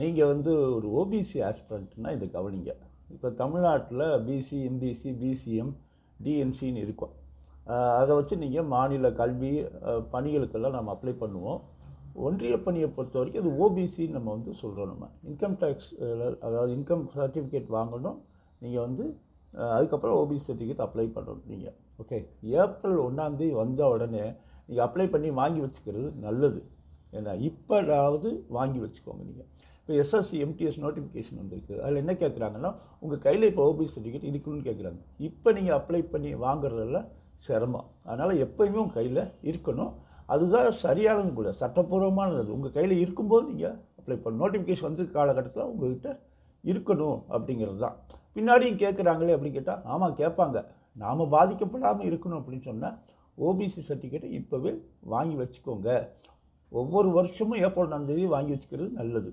நீங்கள் வந்து ஒரு ஓபிசி ஆஸ்பிரண்ட்னா இதை கவனிங்க. இப்போ தமிழ்நாட்டில் பிசி, எம்பிசி, பிசிஎம், டிஎன்சின்னு இருக்கும். அதை வச்சு நீங்கள் மாநில கல்வி பணிகளுக்கெல்லாம் நம்ம அப்ளை பண்ணுவோம். ஒன்றிய பணியை பொறுத்த வரைக்கும் அது ஓபிசின்னு நம்ம வந்து சொல்கிறோம். நம்ம இன்கம் டேக்ஸ், அதாவது இன்கம் சர்டிஃபிகேட் வாங்கணும். நீங்கள் வந்து அதுக்கப்புறம் ஓபிசி சர்டிஃபிகேட் அப்ளை பண்ணணும் நீங்கள். ஓகே, ஏப்ரல் 1 வந்த உடனே நீங்கள் அப்ளை பண்ணி வாங்கி வச்சுக்கிறது நல்லது. ஏன்னா இப்போதாவது வாங்கி வச்சுக்கோங்க. நீங்கள் இப்போ எஸ்எஸ்சி எம்டிஎஸ் நோட்டிஃபிகேஷன் வந்திருக்கு. அதில் என்ன கேட்குறாங்கன்னா, உங்கள் கையில் இப்போ ஓபிசி சர்டிஃபிகேட் இருக்குன்னு கேட்குறாங்க. இப்போ நீங்கள் அப்ளை பண்ணி வாங்குறதெல்லாம் சிரமம். அதனால் எப்போயுமே உங்கள் கையில் இருக்கணும். அதுதான் சரியானது கூட, சட்டப்பூர்வமானது. உங்கள் கையில் இருக்கும்போது நீங்கள் அப்ளை பண்ணணும். நோட்டிஃபிகேஷன் வந்து காலகட்டத்தில் உங்கள்கிட்ட இருக்கணும் அப்படிங்கிறது தான். பின்னாடியும் கேட்குறாங்களே அப்படின்னு கேட்டால், ஆமாம் கேட்பாங்க. நாம் பாதிக்கப்படாமல் இருக்கணும் அப்படின்னு சொன்னால் ஓபிசி சர்டிஃபிகேட்டை இப்போவே வாங்கி வச்சுக்கோங்க. ஒவ்வொரு வருஷமும் ஏப்ரல் 1 வாங்கி வச்சுக்கிறது நல்லது.